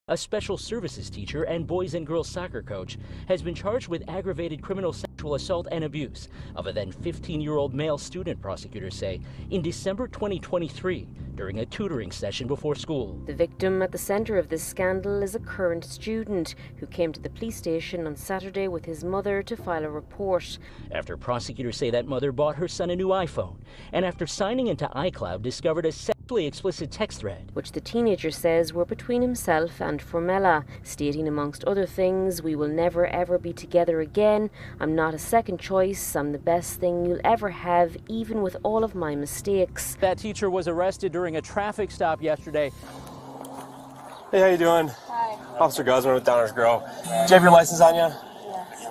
A special services teacher and boys and girls soccer coach has been charged with aggravated criminal sexual assault and abuse of a then 15-year-old male student, prosecutors say, in December 2023 during a tutoring session before school. The victim at the center of this scandal is a current student who came to the police station on Saturday with his mother to file a report. After prosecutors say that mother bought her son a new iPhone, and after signing into iCloud discovered a sexually explicit text thread, which the teenager says were between himself and Formella, stating amongst other things, "We will never ever be together again. I'm not a second choice. I'm the best thing you'll ever have, even with all of my mistakes." That teacher was arrested during a traffic stop yesterday. Hey, how you doing? Hi. Officer Guzman with Downers Grove. Do you have your license on you? Yes.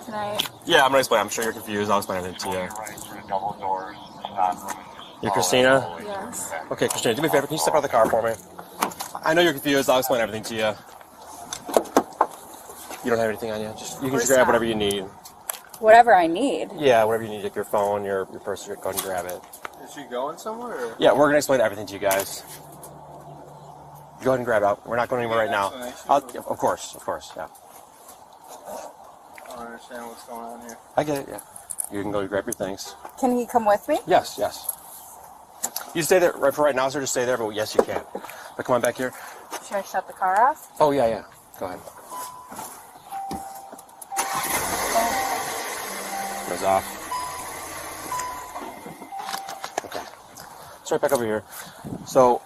Can I? Yeah, I'm gonna explain. I'm sure you're confused. I'll explain everything to you. You're Christina? Yes. Okay, Christina, do me a favor. Can you step out of the car for me? I know you're confused. I'll explain everything to you. You don't have anything on you? You can just grab whatever you need. Whatever I need. Yeah, whatever you need. Like your phone, your purse, go ahead and grab it. Is she going somewhere? Or? Yeah, we're gonna explain everything to you guys. Go ahead and grab it. We're not going anywhere right now. Of course, yeah. I don't understand what's going on here. I get it, yeah. You can go grab your things. Can he come with me? Yes. You stay there for right now, sir. Just stay there, but yes, you can. But come on back here. Should I shut the car off? Oh, yeah. Go ahead. Goes off. Okay. Let's right back over here. So,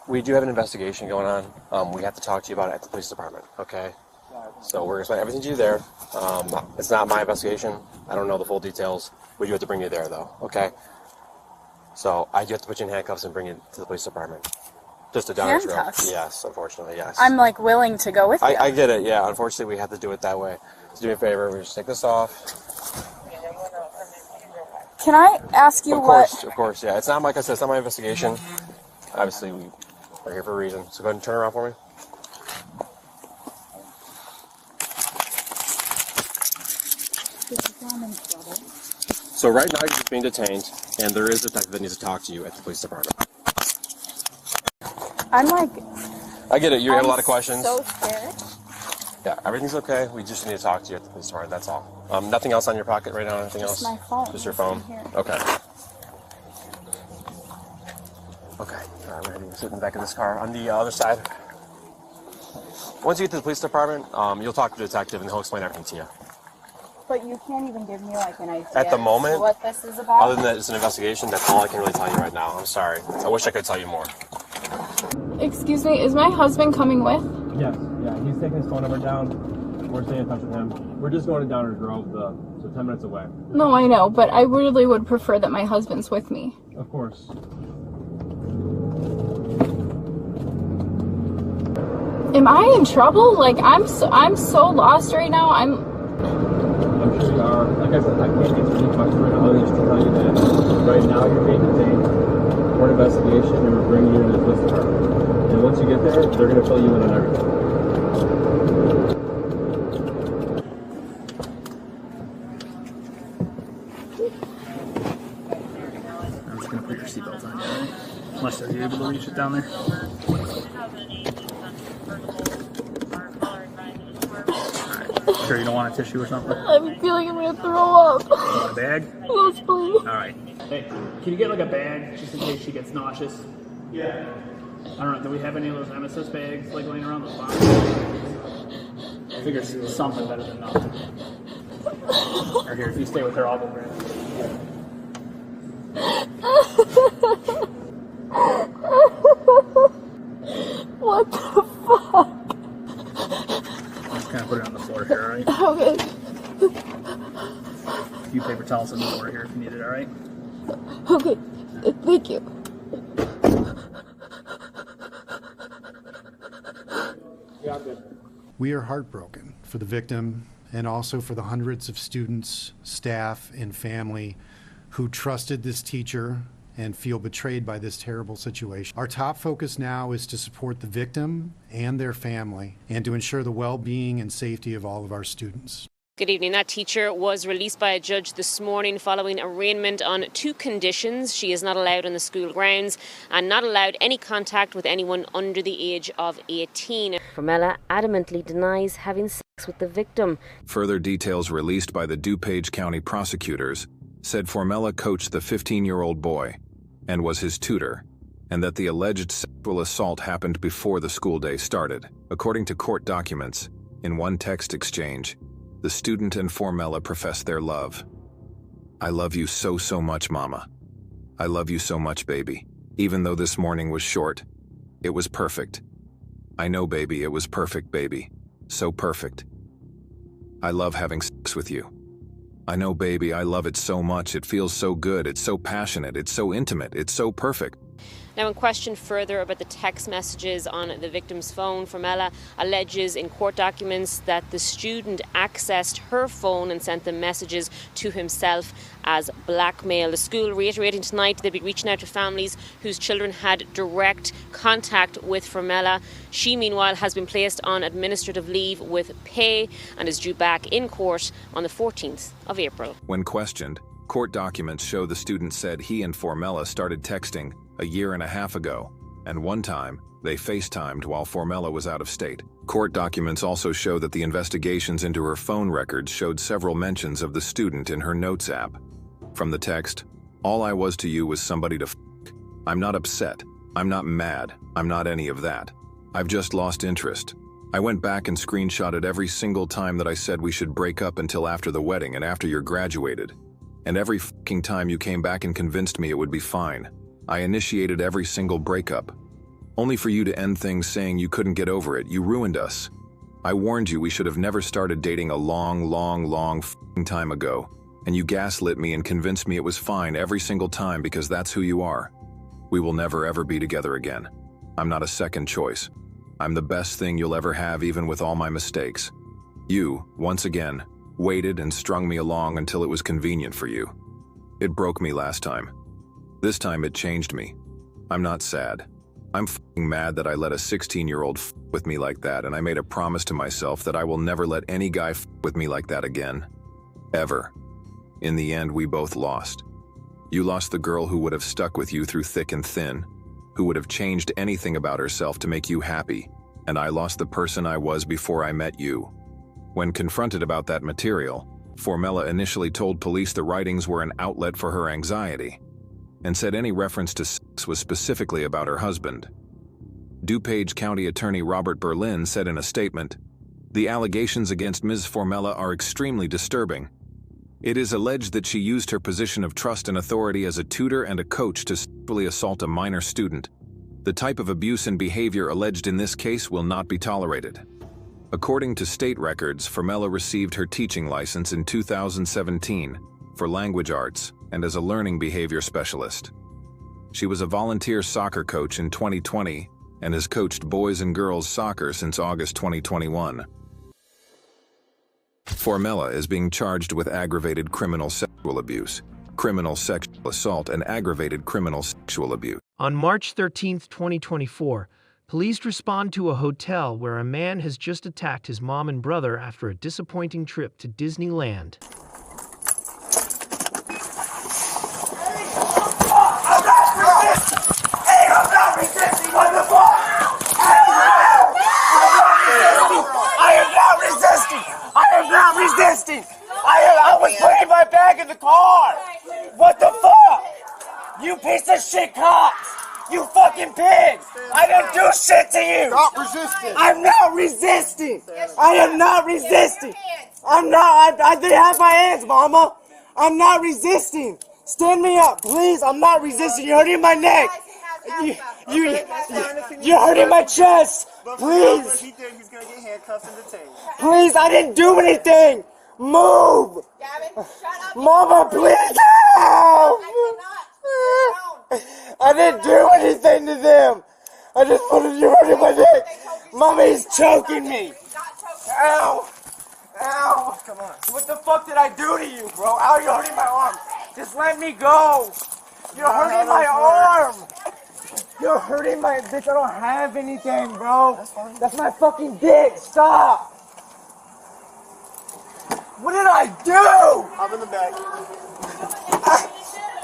we do have an investigation going on. We have to talk to you about it at the police department, okay? So we're going to explain everything to you there. It's not my investigation. I don't know the full details. We do have to bring you there, though, okay? So I do have to put you in handcuffs and bring you to the police department. Just a Downers Grove. Handcuffs? Yes, unfortunately, yes. I'm like willing to go with you. I get it, yeah. Unfortunately, we have to do it that way. So do me a favor. We just take this off. Can I ask you Of course, yeah. It's not, like I said, it's not my investigation. Obviously, we're here for a reason. So go ahead and turn around for me. So right now you're just being detained, and there is a detective that needs to talk to you at the police department. I'm like... I get it. You have a lot of questions. So scared. Yeah, everything's okay. We just need to talk to you at the police department. That's all. Nothing else on your pocket right now? Anything else? Just my phone. Just your phone? Here. Okay. Okay. All right, we're going to sit in the back of this car. On the other side. Once you get to the police department, you'll talk to the detective, and he'll explain everything to you. But you can't even give me like an idea At the moment, what this is about? Other than that it's an investigation, that's all I can really tell you right now. I'm sorry. I wish I could tell you more. Excuse me, is my husband coming with? Yes, yeah, he's taking his phone number down. We're staying in touch with him. We're just going to Downers Grove, so 10 minutes away. No, I know, but I really would prefer that my husband's with me. Of course. Am I in trouble? Like, I'm so lost right now. I'm sure you are. Like I said, I can't answer any questions right now. Other than just to tell you that right now you're being detained for an investigation, and we're bringing you to the police department. And once you get there, they're going to fill you in on everything. I'm just going to put your seatbelt on, right? Unless they're able to reach it down there. Sure you don't want a tissue or something? feeling like I'm gonna throw up. You want a bag? Yes, please. Alright. Hey, can you get like a bag just in case she gets nauseous? Yeah. I don't know, do we have any of those Emesis bags like laying around the farm? I figure something better than nothing. Or here, if you stay with her, I'll go grab it. What the fuck? I'm just gonna put it on the floor here, alright? Okay. A few paper towels on the floor here if you need it, alright? Okay. Thank you. Yeah, I'm good. We are heartbroken for the victim and also for the hundreds of students, staff, and family who trusted this teacher and feel betrayed by this terrible situation. Our top focus now is to support the victim and their family and to ensure the well-being and safety of all of our students. Good evening. That teacher was released by a judge this morning following arraignment on 2 conditions. She is not allowed on the school grounds and not allowed any contact with anyone under the age of 18. Formella adamantly denies having sex with the victim. Further details released by the DuPage County prosecutors said Formella coached the 15-year-old boy and was his tutor, and that the alleged sexual assault happened before the school day started. According to court documents, in one text exchange, the student and Formella professed their love. "I love you so, so much, Mama. I love you so much, baby. Even though this morning was short, it was perfect. I know, baby, it was perfect, baby. So perfect. I love having sex with you. I know, baby, I love it so much. It feels so good. It's so passionate. It's so intimate. It's so perfect." Now, when questioned further about the text messages on the victim's phone, Formella alleges in court documents that the student accessed her phone and sent the messages to himself as blackmail. The school reiterating tonight they'll be reaching out to families whose children had direct contact with Formella. She, meanwhile, has been placed on administrative leave with pay and is due back in court on the 14th of April. When questioned, court documents show the student said he and Formella started texting a year and a half ago, and one time, they FaceTimed while Formella was out of state. Court documents also show that the investigations into her phone records showed several mentions of the student in her Notes app. From the text, "All I was to you was somebody to f***. I'm not upset. I'm not mad. I'm not any of that. I've just lost interest. I went back and screenshotted every single time that I said we should break up until after the wedding and after you're graduated. And every f***ing time you came back and convinced me it would be fine. I initiated every single breakup. Only for you to end things saying you couldn't get over it. You ruined us. I warned you we should have never started dating a long f***ing time ago. And you gaslit me and convinced me it was fine every single time because that's who you are. We will never ever be together again. I'm not a second choice. I'm the best thing you'll ever have even with all my mistakes. You, once again, waited and strung me along until it was convenient for you. It broke me last time. This time it changed me. I'm not sad. I'm f***ing mad that I let a 16-year-old f*** with me like that, and I made a promise to myself that I will never let any guy f*** with me like that again. Ever. In the end, we both lost. You lost the girl who would have stuck with you through thick and thin, who would have changed anything about herself to make you happy, and I lost the person I was before I met you. When confronted about that material, Formella initially told police the writings were an outlet for her anxiety, and said any reference to sex was specifically about her husband. DuPage County Attorney Robert Berlin said in a statement, "The allegations against Ms. Formella are extremely disturbing. It is alleged that she used her position of trust and authority as a tutor and a coach to sexually assault a minor student. The type of abuse and behavior alleged in this case will not be tolerated." According to state records, Formella received her teaching license in 2017 for language arts and as a learning behavior specialist. She was a volunteer soccer coach in 2020 and has coached boys and girls soccer since August 2021. Formella is being charged with aggravated criminal sexual abuse, criminal sexual assault, and aggravated criminal sexual abuse. On March 13, 2024, police respond to a hotel where a man has just attacked his mom and brother after a disappointing trip to Disneyland. I was putting my bag in the car. What the fuck? You piece of shit cops. You fucking pigs. I didn't do shit to you. Stop resisting. I'm not resisting. I am not resisting. I'm not. I didn't have my hands, mama. I'm not resisting. Stand me up, please. I'm not resisting. You're hurting my neck. You're hurting my chest. Please. He's gonna get handcuffed and detained. Please, I didn't do anything. Move. Gavin, shut up. Mama, please help. I didn't do anything to them. I just wanted you hurting my neck. Mommy's choking me. Ow. Ow. Come on. What the fuck did I do to you, bro? Ow, you're hurting my arm. Just let me go. You're hurting my arm. You're hurting my... Bitch, I don't have anything, bro. That's my fucking dick. Stop. What did I do? Hop in the back.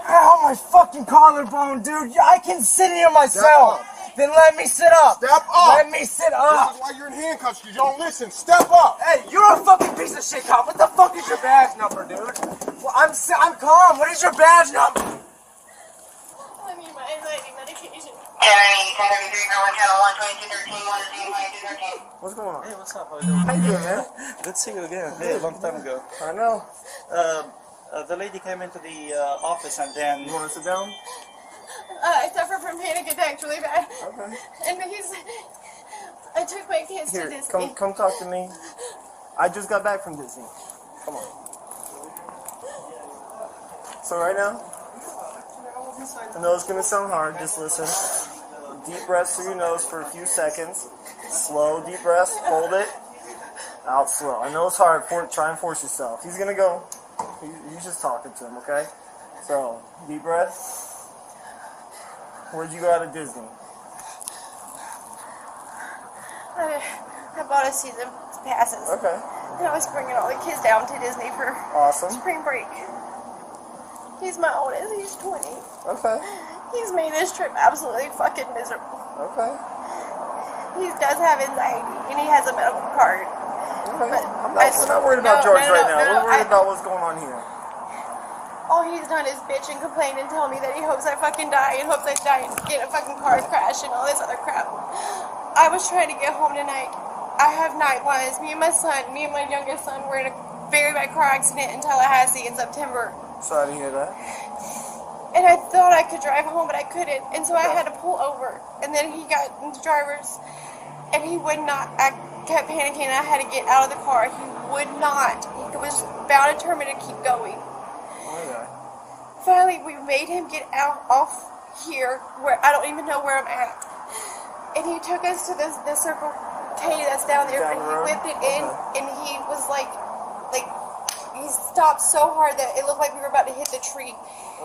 Ow, my fucking collarbone, dude. I can sit here myself. Then let me sit up. Step up. Let me sit up. This is why you're in handcuffs, because you don't listen. Step up. Hey, you're a fucking piece of shit, cop. What the fuck is your badge number, dude? Well, I'm calm. What is your badge number? I need my anxiety medication. What's going on? Hey, what's up? How you doing? How you doing, man? Good to see you again. Hey, a long time ago. I know. The lady came into the office and then... You want to sit down? I suffer from panic attacks really bad. Okay. And because I took my kids to Here, Disney. come talk to me. I just got back from Disney. Come on. So right now, I know it's gonna sound hard. Just listen. Deep breaths through your nose for a few seconds. Slow, deep breaths. Hold it. Out slow. I know it's hard. Try and force yourself. He's gonna go. He's just talking to him, okay? So, deep breath. Where'd you go out of Disney? I bought a season passes. Okay. And I was bringing all the kids down to Disney for spring break. He's my oldest. He's 20. Okay. He's made this trip absolutely fucking miserable. Okay. He does have anxiety, and he has a medical card. Okay. But we're not worried about George right now. We're worried about what's going on here. All he's done is bitch and complain and tell me that he hopes I fucking die and hopes I die and get a fucking car crash and all this other crap. I was trying to get home tonight. I have night blindness. Me and my youngest son were in a very bad car accident in Tallahassee in September. Sorry to hear that. And I thought I could drive home, but I couldn't. And so I had to pull over. And then he got into driver's, and he would not. I kept panicking, and I had to get out of the car. He would not. He was bound and determined to keep going. Finally, we made him get off here, where I don't even know where I'm at. And he took us to this Circle K that's down there, and he whipped it in, and he was like, he stopped so hard that it looked like we were about to hit the tree.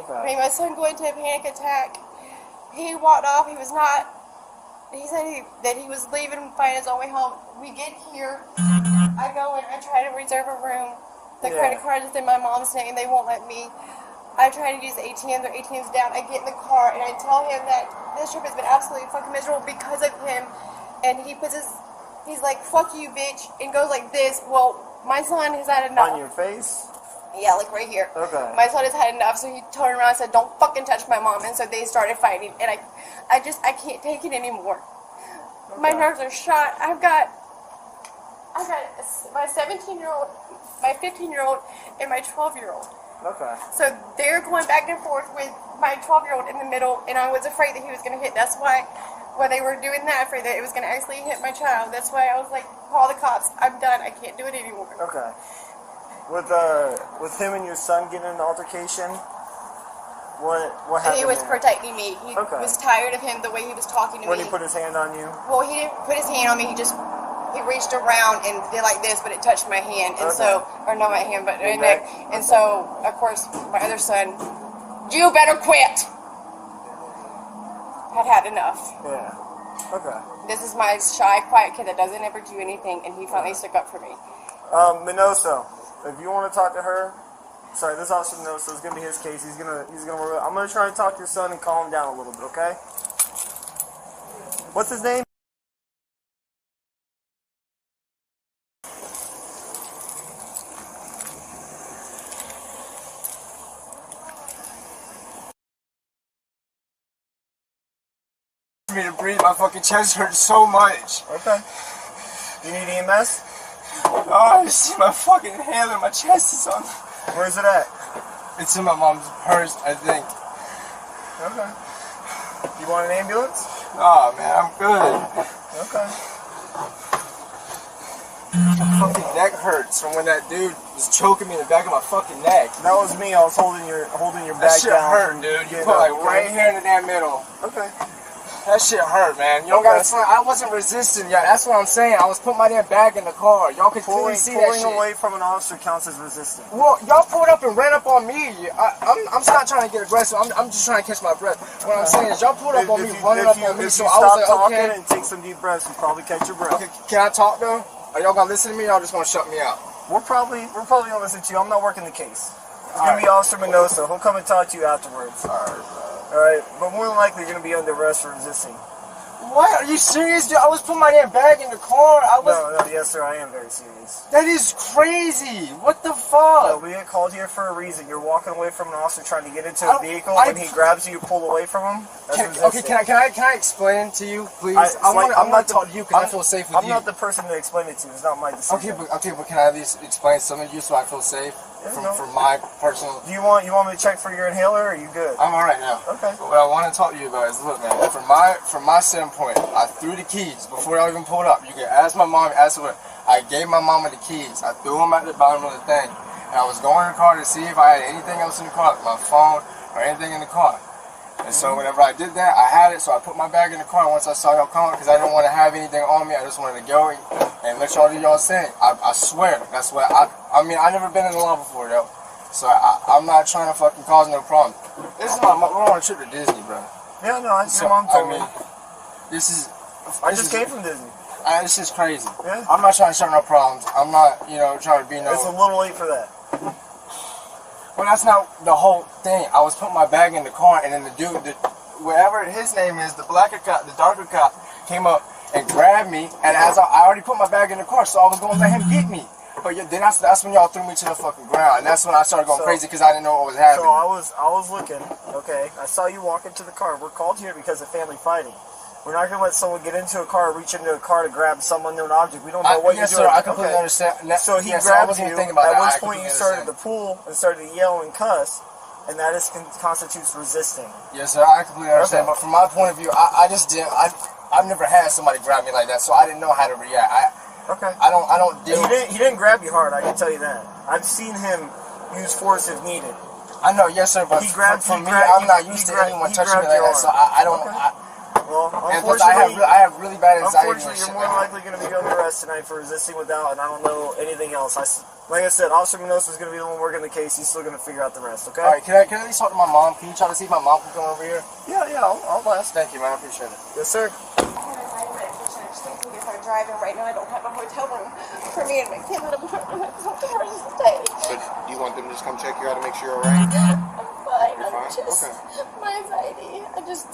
Okay. Made my son go into a panic attack. He walked off. He said that he was leaving and finding his own way home. We get here. I go and I try to reserve a room. The credit card is in my mom's name. They won't let me. I try to use the ATM. Their ATM's down. I get in the car and I tell him that this trip has been absolutely fucking miserable because of him. And he's like, fuck you, bitch, and goes like this. Well, my son has had enough. On your face? Yeah, like right here. Okay. My son has had enough, so he turned around and said, don't fucking touch my mom. And so they started fighting. And I can't take it anymore. Okay. My nerves are shot. I've got my 17-year-old, my 15-year-old, and my 12-year-old. Okay. So they're going back and forth with my 12-year-old in the middle, and I was afraid that he was going to hit. That's why when they were doing that, afraid that it was going to actually hit my child. That's why I was like, call the cops. I'm done. I can't do it anymore. Okay. With him and your son getting in an altercation, what happened? He was there? protecting me. He was tired of him, the way he was talking to me. When he put his hand on you? Well, he didn't put his hand on me. He reached around and did like this, but it touched my hand. And so, or not my hand, but my neck. And so, of course, my other son, you better quit. Had enough. Yeah. Okay. This is my shy, quiet kid that doesn't ever do anything, and he finally stuck up for me. Minoso, if you want to talk to her, sorry, this officer Minoso is gonna be his case. He's gonna. I'm gonna try and talk to your son and calm him down a little bit. Okay. What's his name? Me to breathe, my fucking chest hurts so much. Okay. You need EMS? Oh, I see my fucking hand and my chest is on. Where's it at? It's in my mom's purse, I think. Okay. You want an ambulance? Oh man, I'm good. Okay. My fucking neck hurts from when that dude was choking me in the back of my fucking neck. That was me. I was holding your back that shit down. hurt, dude. You put like right here in that middle. Okay. That shit hurt, man. You don't gotta say, I wasn't resisting yet. That's what I'm saying. I was putting my damn bag in the car. Y'all could clearly see that shit. Pulling away from an officer counts as resisting. Well, y'all pulled up and ran up on me. I'm not trying to get aggressive. I'm just trying to catch my breath. What I'm saying is y'all pulled up on me, running up on me, so I was like, okay. And take some deep breaths and probably catch your breath. Okay, can I talk though? Are y'all gonna listen to me or y'all just gonna shut me out? We're probably gonna listen to you. I'm not working the case. It's gonna be Officer Minoso. He'll come and talk to you afterwards. Alright, but more than likely you're gonna be under arrest for resisting. What? Are you serious, dude? I was putting my damn bag in the car. No, yes sir, I am very serious. That is crazy. What the fuck? No, we get called here for a reason. You're walking away from an officer trying to get into a vehicle. When he grabs you, you pull away from him. Okay, can I explain to you, please? I'm not talking to you because I feel safe with you. I'm not the person to explain it to. It's not my decision. Okay, but can I at least explain something to you so I feel safe from my personal? Do you want me to check for your inhaler, or are you good? I'm all right now. Okay. But what I want to talk to you about is, look, man. From my standpoint, I threw the keys before I even pulled up. You can ask my mom. Ask her. I gave my mama the keys. I threw them at the bottom of the thing, and I was going in the car to see if I had anything else in the car, like my phone or anything in the car. And so whenever I did that, I had it. So I put my bag in the car. Once I saw y'all coming, because I didn't want to have anything on me, I just wanted to go and let y'all do y'all thing. I swear, that's what I mean. I never been in the law before though, so I'm not trying to fucking cause no problem. This is we're on a trip to Disney, bro. Yeah, no, your mom told me. I just came from Disney. This is crazy. Yeah. I'm not trying to start no problems. I'm not, trying to be no. It's a little late for that. Well, that's not the whole thing. I was putting my bag in the car, and then the dude, whatever his name is, the blacker cop, the darker cop, came up and grabbed me. And as I already put my bag in the car, so I was going to let him get me. But then that's when y'all threw me to the fucking ground, and that's when I started going crazy because I didn't know what was happening. So I was looking. Okay, I saw you walk into the car. We're called here because of family fighting. We're not going to let someone get into a car, reach into a car to grab some unknown object. We don't know what you're doing. Yes, sir, I completely understand. So he grabbed you. At which point you started to pull and started to yell and cuss, and that constitutes resisting. Yes, sir, I completely understand. But from my point of view, I just didn't. I've never had somebody grab me like that, so I didn't know how to react. I don't deal. He didn't grab you hard. I can tell you that. I've seen him use force if needed. I know, yes, sir. But for me, I'm not used to anyone touching me like that, so I don't. Well, unfortunately, I have really bad anxiety. Unfortunately, you're more likely going to be under arrest tonight for resisting without, and I don't know anything else. Like I said, Officer Minoso is going to be the one working the case. He's still going to figure out the rest, okay? All right, can I at least talk to my mom? Can you try to see if my mom can come over here? Yeah, I'll ask. Thank you, man. I appreciate it. Yes, sir. I'm driving right now. I don't have a hotel room for me and my kid. I'm trying to stay. So do you want them to just come check you out to make sure you're alright? Fine. My anxiety.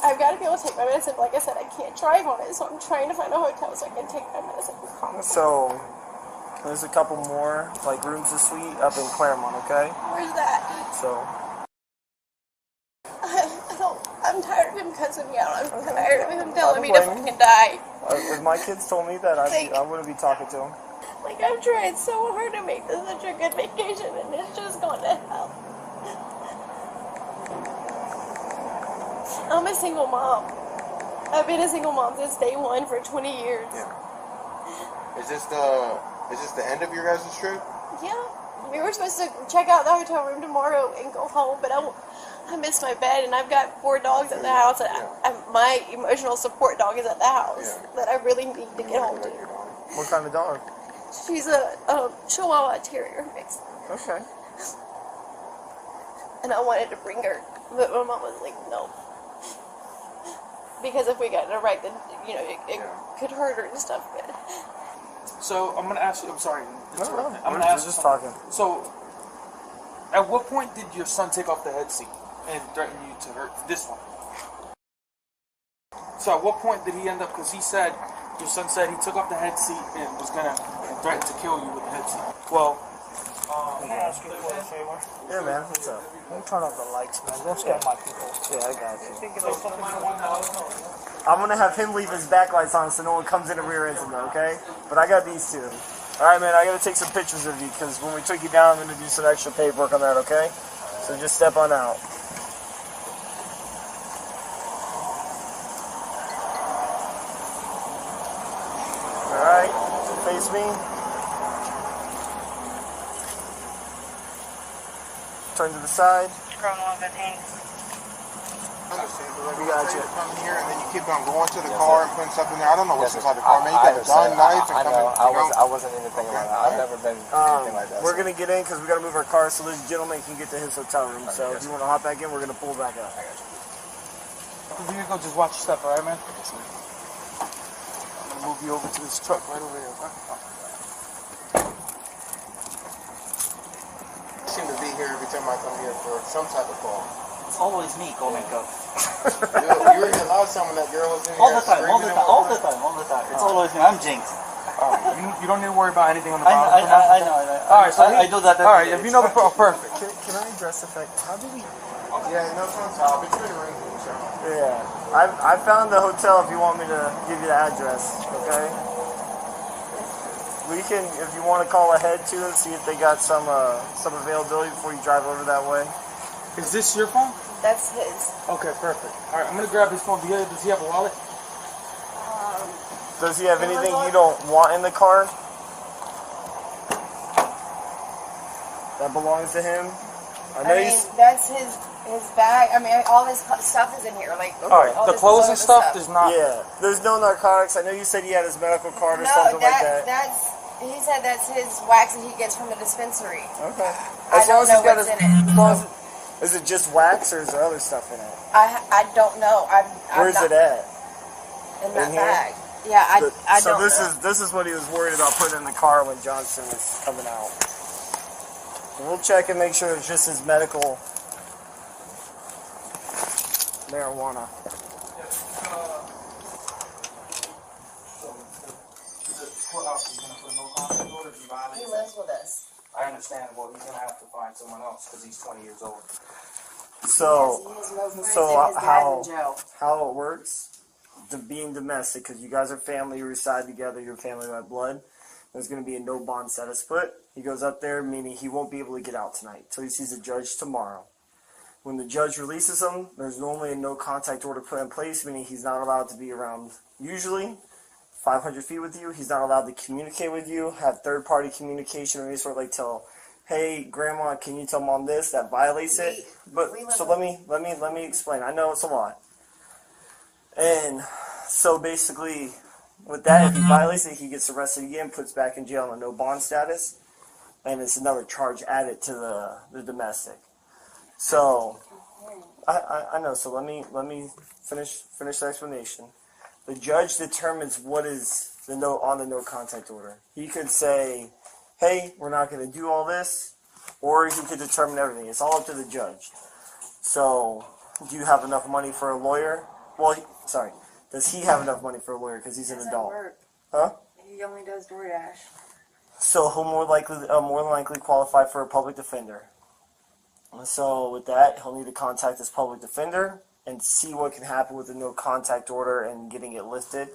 I've got to be able to take my medicine. Like I said, I can't drive on it, so I'm trying to find a hotel so I can take my medicine. So, there's a couple more, like, rooms to suite up in Claremont, okay? Where's that? So. I'm tired of him cussing me out. I'm tired of him telling me to fucking die. If my kids told me that, I wouldn't be talking to him. Like, I've tried so hard to make this such a good vacation, and it's just gone to hell. I'm a single mom. I've been a single mom since day one for 20 years. Yeah. Is this the end of your guys' trip? Yeah. We were supposed to check out the hotel room tomorrow and go home, but I missed my bed, and I've got 4 dogs at the house, and my emotional support dog is at the house that I really need to get home to. What kind of dog? She's a Chihuahua Terrier mix. Okay. And I wanted to bring her, but my mom was like, no. Because if we got in a wreck, then, it could hurt her and stuff. But. So, I'm going to ask you, I'm sorry. No, I'm going to ask you just talking. So, at what point did your son take off the head seat and threaten you to hurt this one? So, at what point did he end up, because your son said he took off the head seat and was going to threaten to kill you with the head seat. Well, can I ask you for a favor? Yeah, man, what's up? Don't turn off the lights, man. Don't scare my people. Yeah, I got you. I'm gonna have him leave his backlights on so no one comes in and rear ends him, okay? But I got these two. Alright, man, I gotta take some pictures of you because when we took you down, I'm gonna do some extra paperwork on that, okay? So just step on out. Alright, face me. Turn to the side. We got you. Come here and then you keep on going to the car and putting stuff in there. I don't know what's inside the car. Man, you got a gun, knife, and I wasn't even thinking about that. I've never been anything like that. We're gonna get in because we gotta move our car so this gentleman can get to his hotel room. So if you want to hop back in, we're gonna pull back up. we're going to go just watch your step, alright, man? I'm going to move you over to this truck right over here, okay? every time I come here for some type of call. It's always me calling up. You were here last time when that girl was in All here the time, all the screaming time, and all the whatnot. time, all the time. It's always me. I'm Jinx. You don't need to worry about anything on the I bottom. know. All right, so I do that. All right, if you know the perfect. Can I address the fact? How do we? Yeah, no, it's on top. It's in the ring. Yeah, I found the hotel. If you want me to give you the address, okay? We can, if you want to call ahead too and see if they got some availability before you drive over that way. Is this your phone? That's his. Okay, perfect. All right, I'm gonna grab his phone. Does he have a wallet? Does he have anything you don't want in the car that belongs to him? I mean, that's his bag. I mean, all his stuff is in here. Like, all right, all the this clothes and other stuff does not. Yeah, there's no narcotics. I know you said he had his medical card or No, something like that. he said that's his wax that he gets from the dispensary. Okay. I don't know what's in it. Is it just wax or is there other stuff in it? I don't know. Where's it at? In that here? bag. Yeah, I don't know. So this is what he was worried about putting in the car when Johnson was coming out. And we'll check and make sure it's just his medical marijuana. He lives with us. I understand. Well, he's gonna have to find someone else because he's 20 years old. So, He has no friends so and his dad's in jail. how it works, being domestic, because you guys are family, you reside together, you're family by blood, there's going to be a no bond status put. He goes up there, meaning he won't be able to get out tonight till he sees a judge tomorrow. When the judge releases him, there's normally a no contact order put in place, meaning he's not allowed to be around, usually 500 feet with you. He's not allowed to communicate with you, have third-party communication or any sort of like tell, hey, grandma, can you tell mom this? That violates it. But so let me explain. I know it's a lot. And so basically, with that, if he violates it, he gets arrested again, puts back in jail on a no bond status, and it's another charge added to the domestic. So I know. So let me finish the explanation. The judge determines what is the no contact order. He could say, hey, we're not going to do all this, or he could determine everything. It's all up to the judge. So, do you have enough money for a lawyer? Well, does he have enough money for a lawyer because he's an adult? Huh? He only does DoorDash. So he'll more than likely qualify for a public defender. So with that, he'll need to contact his public defender and see what can happen with the no contact order and getting it lifted.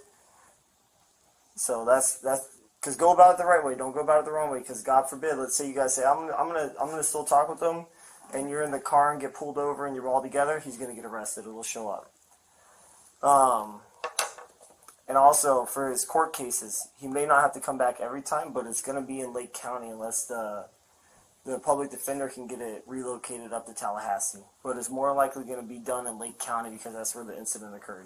So that's because go about it the right way. Don't go about it the wrong way. Because God forbid, let's say you guys say I'm gonna still talk with them, and you're in the car and get pulled over and you're all together. He's gonna get arrested. It'll show up. And also for his court cases, he may not have to come back every time, but it's gonna be in Lake County unless the public defender can get it relocated up to Tallahassee. But it's more likely going to be done in Lake County because that's where the incident occurred.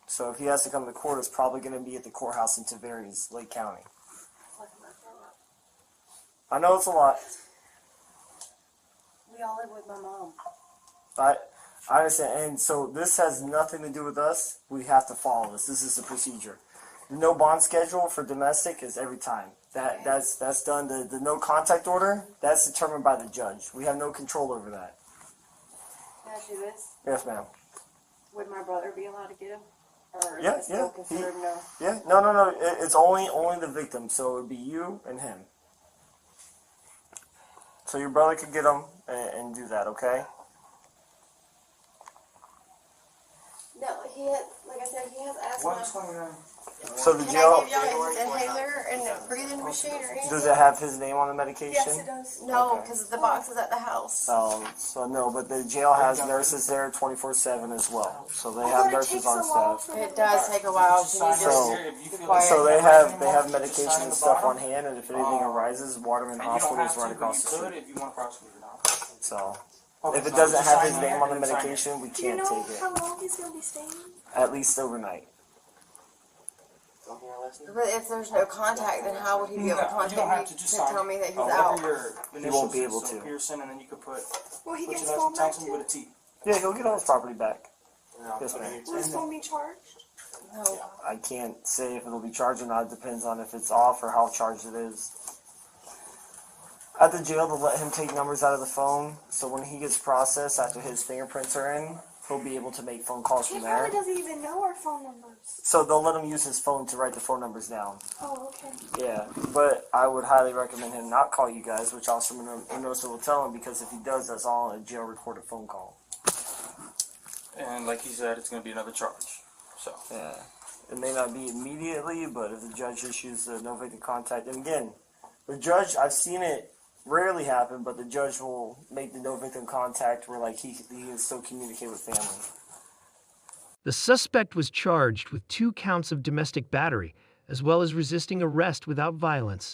So if he has to come to court, it's probably going to be at the courthouse in Tavares, Lake County. I know it's a lot. We all live with my mom. I understand. And so this has nothing to do with us. We have to follow this. This is the procedure. The no bond schedule for domestic is every time. That's done. The no contact order, that's determined by the judge. We have no control over that. Can I do this? Yes, ma'am. Would my brother be allowed to get him? Or is Yeah, it still considered no? Yeah, no. It's only the victim, so it would be you and him. So your brother could get him and do that, okay? No, he has, like I said, he has asthma. So the Can jail, I give y'all his inhaler and a breathing machine or anything? does it have his name on the medication? Yes, it does. No, because the box is at the house. So no, but the jail has nurses there 24/7 as well. So they have nurses on staff. It does take a while. Can you just quiet So they him? have medication and stuff on hand, and if anything arises, Waterman Hospital is right across the street. If you want to prosecute or not. So if it doesn't have his name on the medication, we can't take it. How long he's going to be staying? At least overnight. But if there's no contact, then how would he be able to contact me to tell me that he's out? He won't be able to. Pearson, and then you could put. Will he put get your his phone last back time with a T. Yeah, he'll get all his property back. Yes, ma'am. Will his phone be charged? No. I can't say if it'll be charged or not. It depends on if it's off or how charged it is. At the jail, they'll let him take numbers out of the phone, so when he gets processed after his fingerprints are in, he'll be able to make phone calls from there. He probably doesn't even know our phone numbers. So they'll let him use his phone to write the phone numbers down. Oh, okay. Yeah, but I would highly recommend him not call you guys, which Officer Mendoza will tell him, because if he does, that's all a jail-recorded phone call. And like he said, it's going to be another charge. So yeah, it may not be immediately, but if the judge issues the no victim contact, and again, the judge, I've seen it rarely happen, but the judge will make the no victim contact where like he can still communicate with family. The suspect was charged with 2 counts of domestic battery, as well as resisting arrest without violence.